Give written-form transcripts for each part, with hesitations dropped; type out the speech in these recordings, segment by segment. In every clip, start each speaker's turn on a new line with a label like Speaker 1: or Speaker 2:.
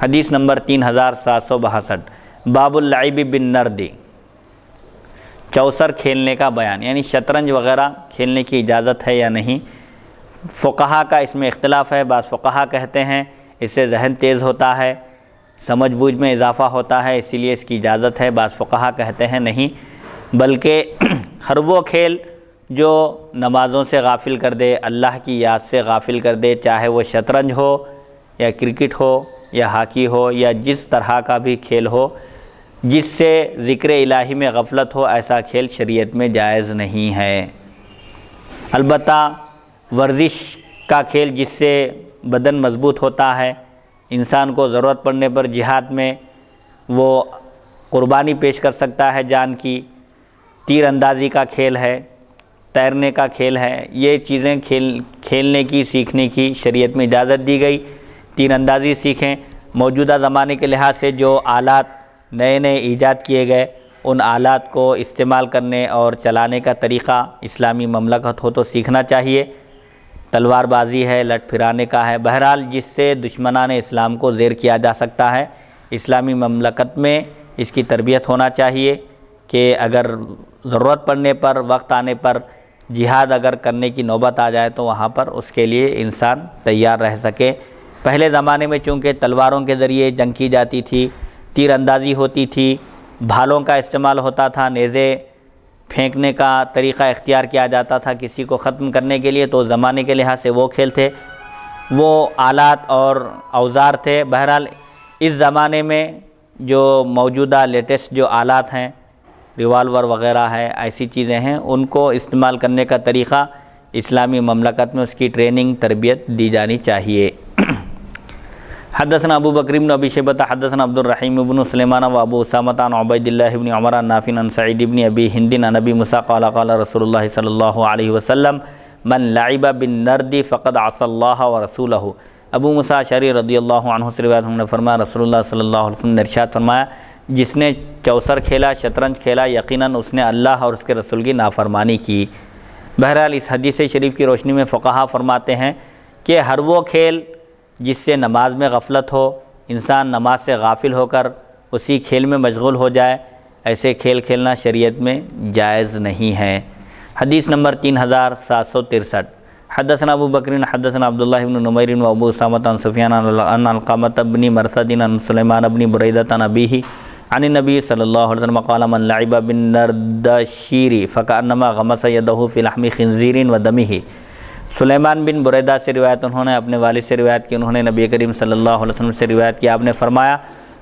Speaker 1: حدیث نمبر 3762 باب اللعب بالنرد، چوسر کھیلنے کا بیان، یعنی شطرنج وغیرہ کھیلنے کی اجازت ہے یا نہیں۔ فقہا کا اس میں اختلاف ہے۔ بعض فقہا کہتے ہیں اس سے ذہن تیز ہوتا ہے، سمجھ بوجھ میں اضافہ ہوتا ہے، اسی لیے اس کی اجازت ہے۔ بعض فقہا کہتے ہیں نہیں، بلکہ ہر وہ کھیل جو نمازوں سے غافل کر دے، اللہ کی یاد سے غافل کر دے، چاہے وہ شطرنج ہو یا کرکٹ ہو یا ہاکی ہو یا جس طرح کا بھی کھیل ہو جس سے ذکر الہی میں غفلت ہو، ایسا کھیل شریعت میں جائز نہیں ہے۔ البتہ ورزش کا کھیل جس سے بدن مضبوط ہوتا ہے، انسان کو ضرورت پڑنے پر جہاد میں وہ قربانی پیش کر سکتا ہے جان کی، تیر اندازی کا کھیل ہے، تیرنے کا کھیل ہے، یہ چیزیں کھیلنے کی سیکھنے کی شریعت میں اجازت دی گئی۔ تیر اندازی سیکھیں۔ موجودہ زمانے کے لحاظ سے جو آلات نئے نئے ایجاد کیے گئے، ان آلات کو استعمال کرنے اور چلانے کا طریقہ اسلامی مملکت ہو تو سیکھنا چاہیے۔ تلوار بازی ہے، لٹ پھرانے کا ہے، بہرحال جس سے دشمنان اسلام کو زیر کیا جا سکتا ہے، اسلامی مملکت میں اس کی تربیت ہونا چاہیے کہ اگر ضرورت پڑنے پر، وقت آنے پر جہاد اگر کرنے کی نوبت آ جائے تو وہاں پر اس کے لیے انسان تیار رہ سکے۔ پہلے زمانے میں چونکہ تلواروں کے ذریعے جنگ کی جاتی تھی، تیر اندازی ہوتی تھی، بھالوں کا استعمال ہوتا تھا، نیزے پھینکنے کا طریقہ اختیار کیا جاتا تھا کسی کو ختم کرنے کے لیے، تو زمانے کے لحاظ سے وہ کھیل تھے، وہ آلات اور اوزار تھے۔ بہرحال اس زمانے میں جو موجودہ لیٹسٹ جو آلات ہیں، ریوالور وغیرہ ہے، ایسی چیزیں ہیں، ان کو استعمال کرنے کا طریقہ اسلامی مملکت میں اس کی ٹریننگ تربیت دی جانی چاہیے۔ حدثنا ابو بکر بن ابی شیبۃ حدثنا عبد الرحیم بن سلیمان و ابو اسامہ عن عبید اللہ بن عمر عن نافع عن سعید بن ابی ہند عن ابی موسیٰ قال قال رسول اللہ صلی اللہ علیہ وسلم من لعب بالنرد فقد عصى اللہ ورسولہ۔ ابو موسیٰ اشعری رضی اللہ عنہ سے روایت نے فرمایا رسول اللہ صلی اللہ علیہ وسلم نے ارشاد فرمایا جس نے چوسر کھیلا، شطرنج کھیلا، یقیناً اس نے اللہ اور اس کے رسول کی نافرمانی کی۔ بہرحال اس حدیث شریف کی روشنی میں فقہا فرماتے ہیں کہ ہر وہ کھیل جس سے نماز میں غفلت ہو، انسان نماز سے غافل ہو کر اسی کھیل میں مشغول ہو جائے، ایسے کھیل کھیلنا شریعت میں جائز نہیں ہے۔ حدیث نمبر 3763 حدثنا ابو بکر حدثنا عبداللہ بن نمیر و ابو اسامہ عن سفیان عن علقمۃ بن مرثد عن سلیمان بن بریدہ عن ابیہ عن النبی صلی اللہ علیہ وسلم قال من لعب بالنردشیر فکأنما غمس یدہ فی لحم خنزیر و دمہ۔ سلیمان بن بریدہ سے روایت انہوں نے اپنے والد سے روایت کی، انہوں نے نبی کریم صلی اللہ علیہ وسلم سے روایت کی، آپ نے فرمایا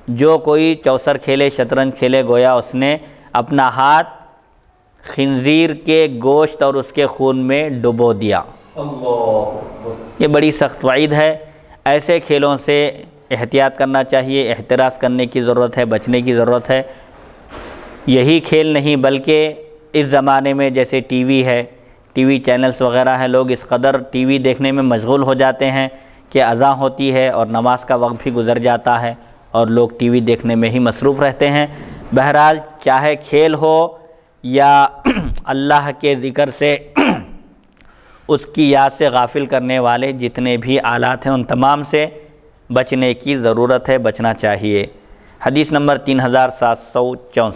Speaker 1: جو کوئی چوسر کھیلے، شطرنج کھیلے، گویا اس نے اپنا ہاتھ خنزیر کے گوشت اور اس کے خون میں ڈبو دیا۔ یہ بڑی سخت وعید ہے۔ ایسے کھیلوں سے احتیاط کرنا چاہیے، احتراز کرنے کی ضرورت ہے، بچنے کی ضرورت ہے۔ یہی کھیل نہیں بلکہ اس زمانے میں جیسے ٹی وی ہے، ٹی وی چینلز وغیرہ ہیں، لوگ اس قدر ٹی وی دیکھنے میں مشغول ہو جاتے ہیں کہ اذان ہوتی ہے اور نماز کا وقت بھی گزر جاتا ہے اور لوگ ٹی وی دیکھنے میں ہی مصروف رہتے ہیں۔ بہرحال چاہے کھیل ہو یا اللہ کے ذکر سے اس کی یاد سے غافل کرنے والے جتنے بھی آلات ہیں، ان تمام سے بچنے کی ضرورت ہے، بچنا چاہیے۔ حدیث نمبر 3764